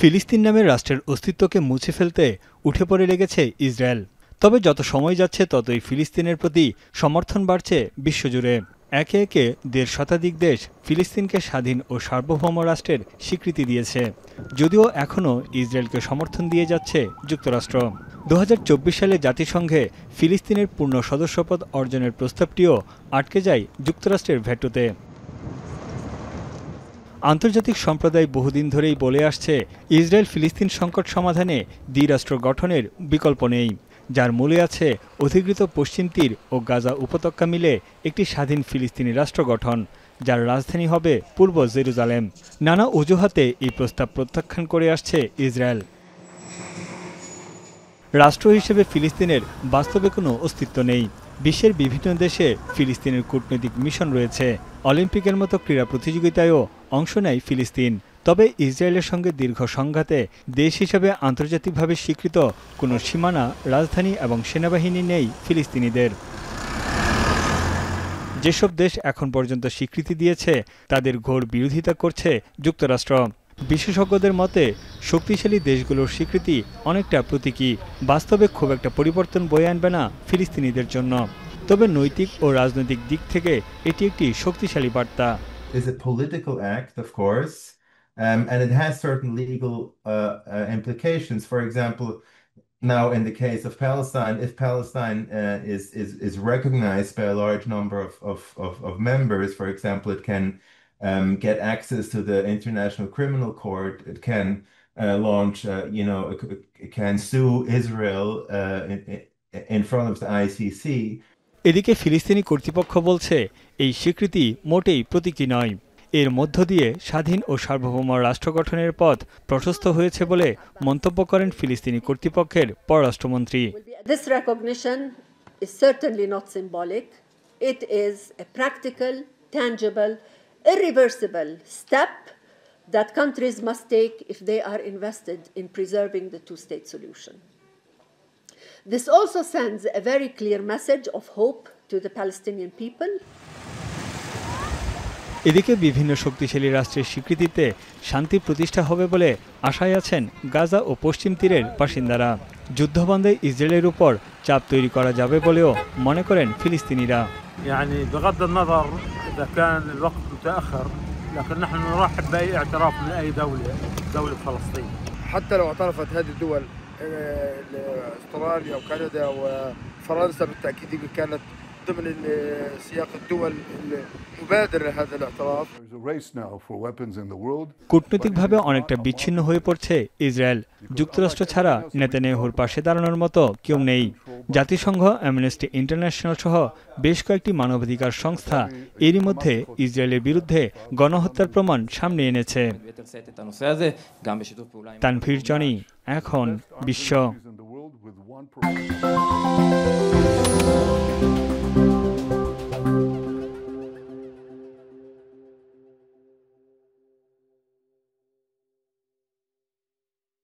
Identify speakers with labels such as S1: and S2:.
S1: ফিলিস্তিন নামের রাষ্ট্রের অস্তিত্বকে মুছে ফেলতে উঠে পড়ে লেগেছে ইসরায়েল। তবে যত সময় যাচ্ছে ততই ফিলিস্তিনের প্রতি সমর্থন বাড়ছে বিশ্বজুড়ে। একে একে ১.৫ শতাধিক দেশ ফিলিস্তিনকে স্বাধীন ও সার্বভৌম রাষ্ট্রের স্বীকৃতি দিয়েছে, যদিও এখনও ইসরায়েলকে সমর্থন দিয়ে যাচ্ছে যুক্তরাষ্ট্র। ২০২৪ সালে জাতিসংঘে ফিলিস্তিনের পূর্ণ সদস্যপদ অর্জনের প্রস্তাবটিও আটকে যায় যুক্তরাষ্ট্রের ভেটোতে। আন্তর্জাতিক সম্প্রদায় বহুদিন ধরেই বলে আসছে, ইসরায়েল ফিলিস্তিন সংকট সমাধানে দ্বিরাষ্ট্র গঠনের বিকল্প নেই, যার মূলে আছে অধিকৃত পশ্চিম তীর ও গাজা উপত্যকা মিলে একটি স্বাধীন ফিলিস্তিনি রাষ্ট্র গঠন, যার রাজধানী হবে পূর্ব জেরুজালেম। নানা অজুহাতে এই প্রস্তাব প্রত্যাখ্যান করে আসছে ইসরায়েল। রাষ্ট্র হিসেবে ফিলিস্তিনের বাস্তবে কোনো অস্তিত্ব নেই। বিশ্বের বিভিন্ন দেশে ফিলিস্তিনের কূটনৈতিক মিশন রয়েছে। অলিম্পিকের মতো ক্রীড়া প্রতিযোগিতায়ও অংশ নেয় ফিলিস্তিন। তবে ইসরায়েলের সঙ্গে দীর্ঘ সংঘাতে দেশ হিসেবে আন্তর্জাতিকভাবে স্বীকৃত কোনো সীমানা, রাজধানী এবং সেনাবাহিনী নেই ফিলিস্তিনিদের। যেসব দেশ এখন পর্যন্ত স্বীকৃতি দিয়েছে তাদের ঘোর বিরোধিতা করছে যুক্তরাষ্ট্র। বিশেষজ্ঞদের মতে, শক্তিশালী দেশগুলোর স্বীকৃতি অনেকটা প্রতীকী, বাস্তবে খুব একটা পরিবর্তন বয়ে আনবে না ফিলিস্তিনিদের জন্য। তবে নৈতিক ও রাজনৈতিক দিক থেকে এটি একটি শক্তিশালী বার্তা।
S2: Is a political act, of course, and it has certain legal implications. For example, now in the case of Palestine, if Palestine is recognized by a large number of members, for example, it can get access to the International Criminal Court. It can launch, it can sue Israel in front of the ICC.
S1: এদিকে ফিলিস্তিনি কর্তৃপক্ষ বলছে, এই স্বীকৃতি মোটেই প্রতীকী নয়। এর মধ্য দিয়ে স্বাধীন ও সার্বভৌম রাষ্ট্র গঠনের পথ প্রশস্ত হয়েছে বলে মন্তব্য করেন ফিলিস্তিনি কর্তৃপক্ষের পররাষ্ট্রমন্ত্রী।
S3: This recognition is certainly not symbolic. It is a practical, tangible, irreversible step that countries must take if they are invested in preserving the two-state solution. This also sends a very clear message of hope to the Palestinian people.
S1: এদিকে বিভিন্ন শক্তিশালী রাষ্ট্রের স্বীকৃতিতে শান্তি প্রতিষ্ঠা হবে বলে আশায় আছেন গাজা ও পশ্চিম তীরের বাসিন্দারা। যুদ্ধবন্ধে ইসরায়েলের উপর চাপ তৈরি করা যাবে বলেও মনে করেন ফিলিস্তিনিরা।
S4: بغض النظر إذا كان الوقت متأخر لكن نحن نرحب بأي اعتراف من أي دولة فلسطين.
S5: حتى لو اعترفت هذه الدول استراليا وكندا وفرنسا بالتأكيد كانت ضمن سياق الدول المبادرة لهذا الاعتراف.
S1: কূটনৈতিকভাবে অনেকটা বিচ্ছিন্ন হয়ে পড়ছে ইসরায়েল। যুক্তরাষ্ট্র ছাড়া নেতানিয়াহুর পাশে দাঁড়ানোর মতো কেউ নেই। জাতিসংঘ, অ্যামনেস্টি ইন্টারন্যাশনাল সহ বেশ কয়েকটি মানবাধিকার সংস্থা এরই মধ্যে ইসরায়েলের বিরুদ্ধে গণহত্যার প্রমাণ সামনে এনেছে। তানভীর জনি, এখন বিশ্ব।